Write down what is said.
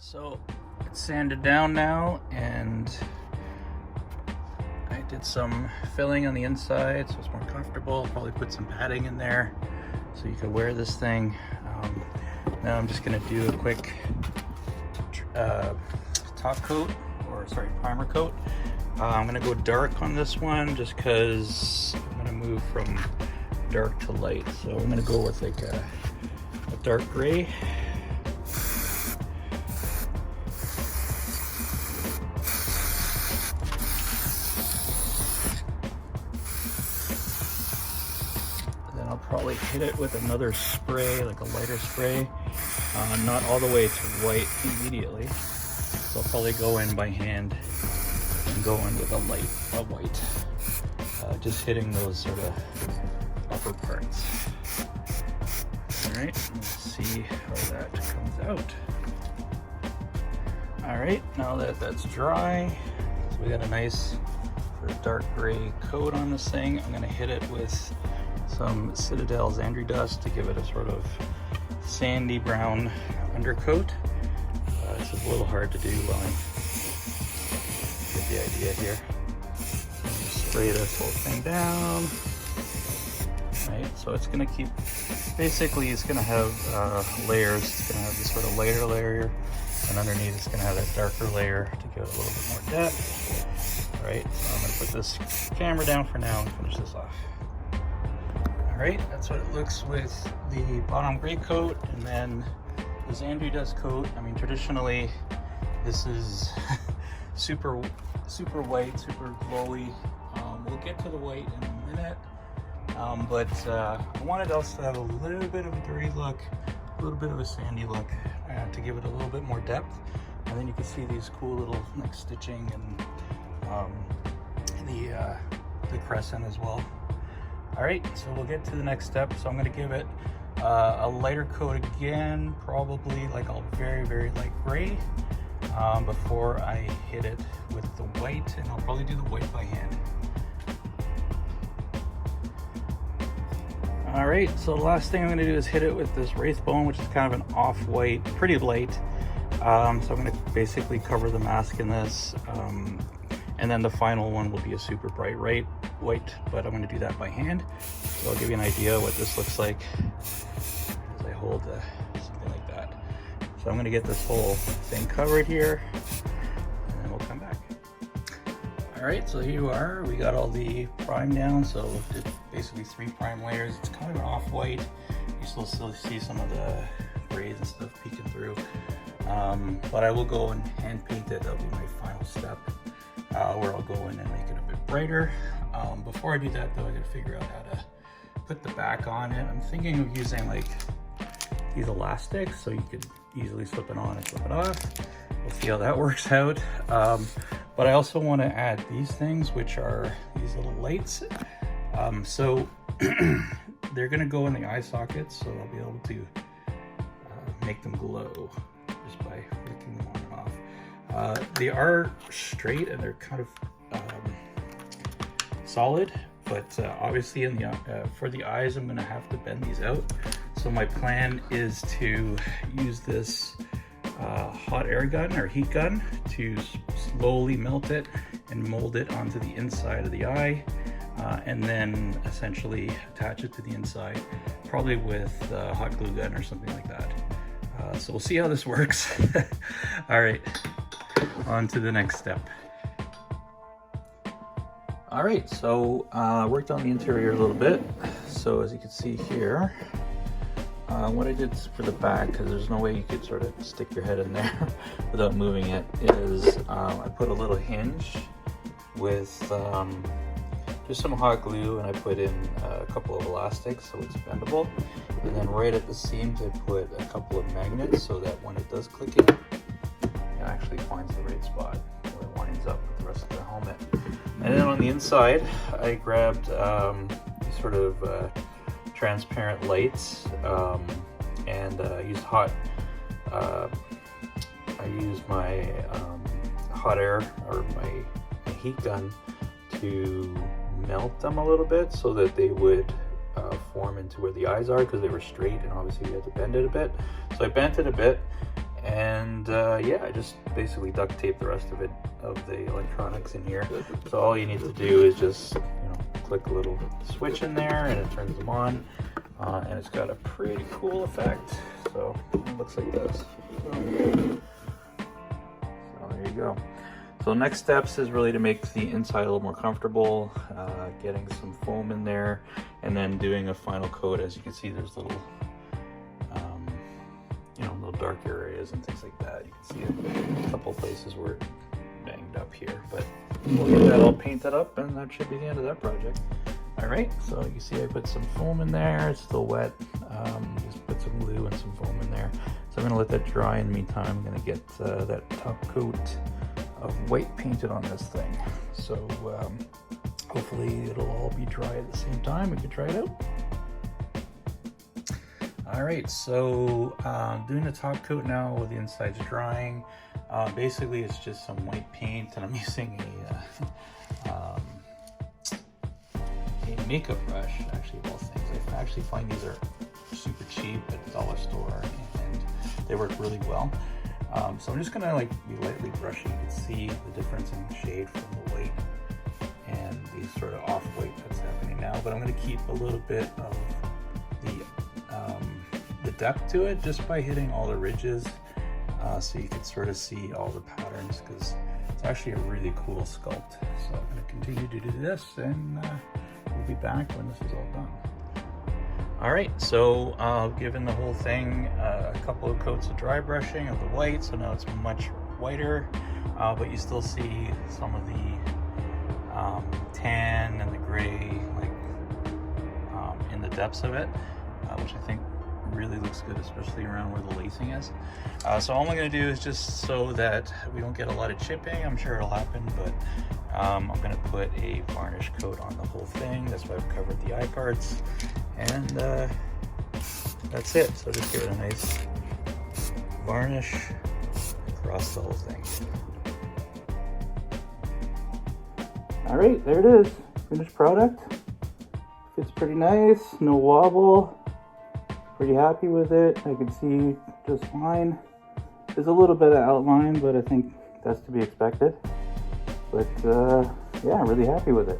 So it's sanded down now, and I did some filling on the inside so it's more comfortable. Probably put some padding in there so you can wear this thing. Now I'm just gonna do a quick top coat, or sorry, primer coat. I'm gonna go dark on this one just because I'm gonna move from dark to light. So I'm gonna go with like a dark gray. Then I'll probably hit it with another spray, like a lighter spray. Not all the way to white immediately. So I'll probably go in by hand and go in with a white. Just hitting those sort of upper parts. All right, let's see how that comes out. All right, now that that's dry, so we got a nice sort of dark gray coat on this thing. I'm gonna hit it with some Citadel Xandri dust to give it a sort of sandy brown undercoat. This is a little hard to do while I get the idea here. Just spray this whole thing down. Right, so it's gonna keep, basically it's gonna have layers. It's gonna have this sort of lighter layer, and underneath it's gonna have that darker layer to give it a little bit more depth. All right, so I'm gonna put this camera down for now and finish this off. All right, that's what it looks with the bottom gray coat, and then the Xandri dust coat. I mean, traditionally, this is super white, super glowy. We'll get to the white in a minute, but I wanted also to have a little bit of a dirty look, a little bit of a sandy look, to give it a little bit more depth. And then you can see these cool little like stitching and the crescent as well. All right, so we'll get to the next step. So I'm gonna give it a lighter coat again, probably like a very light gray, before I hit it with the white, and I'll probably do the white by hand. All right, so the last thing I'm gonna do is hit it with this Wraithbone, which is kind of an off-white, pretty light. So I'm gonna basically cover the mask in this, and then the final one will be a super bright white, but I'm gonna do that by hand. So I'll give you an idea what this looks like as I hold something like that. So I'm gonna get this whole thing covered here, and then we'll come back. All right, so here you are. We got all the prime down, so it's basically 3 prime layers. It's kind of an off-white. You still see some of the grays and stuff peeking through. But I will go and hand paint it. That'll be my final step, where I'll go in and make it a bit brighter. Before I do that though, I gotta figure out how to put the back on it. I'm thinking of using like these elastics so you could easily slip it on and slip it off. We'll see how that works out. But I also want to add these things, which are these little lights. So they're gonna go in the eye sockets, so I'll be able to make them glow just by flicking them on and off. They are straight and they're kind of solid, but obviously in the for the eyes I'm gonna have to bend these out. So my plan is to use this hot air gun or heat gun to slowly melt it and mold it onto the inside of the eye, and then essentially attach it to the inside, probably with a hot glue gun or something like that. So we'll see how this works. All right, on to the next step. All right, so worked on the interior a little bit. So as you can see here, what I did for the back, because there's no way you could sort of stick your head in there without moving it, is I put a little hinge with just some hot glue, and I put in a couple of elastics so it's bendable. And then right at the seams I put a couple of magnets so that when it does click in, it actually finds the right spot where it lines up with the rest of the helmet. And then on the inside, I grabbed these sort of transparent lights, and used I used my hot air or my heat gun to melt them a little bit so that they would form into where the eyes are, because they were straight and obviously you had to bend it a bit. So I bent it a bit, And yeah, I just basically duct tape the rest of it, of the electronics in here. So all you need to do is just, you know, click a little switch in there and it turns them on. And it's got a pretty cool effect. So it looks like this. So there you go. So next steps is really to make the inside a little more comfortable, getting some foam in there, and then doing a final coat. As you can see, there's little, you know, little dark areas and things like that. You can see a couple places where it banged up here, but we'll get that all painted up, and that should be the end of that project. All right, so you see I put some foam in there. It's still wet. Just put some glue and some foam in there. So I'm gonna let that dry. In the meantime, I'm gonna get that top coat of white painted on this thing. So hopefully it'll all be dry at the same time. We can try it out. All right, so doing the top coat now while the inside's drying. Basically it's just some white paint, and I'm using a makeup brush, actually, of all things. I actually find these are super cheap at the dollar store, and they work really well. So I'm just gonna like be lightly brushing. You can see the difference in shade from the white and the sort of off-white that's happening now. But I'm gonna keep a little bit of the depth to it just by hitting all the ridges, so you can sort of see all the patterns, because it's actually a really cool sculpt. So I'm gonna continue to do this, and we'll be back when this is all done. All right, so given the whole thing a couple of coats of dry brushing of the white, so now it's much whiter, but you still see some of the tan and the gray, like in the depths of it, which I think really looks good, especially around where the lacing is. So all I'm gonna do is, just so that we don't get a lot of chipping, I'm sure it'll happen, but I'm gonna put a varnish coat on the whole thing. That's why I've covered the eye parts, and that's it. So just give it a nice varnish across the whole thing. All right, there it is, finished product. Fits pretty nice, no wobble. Pretty happy with it. I can see just fine. There's a little bit of outline, but I think that's to be expected. But yeah, really happy with it.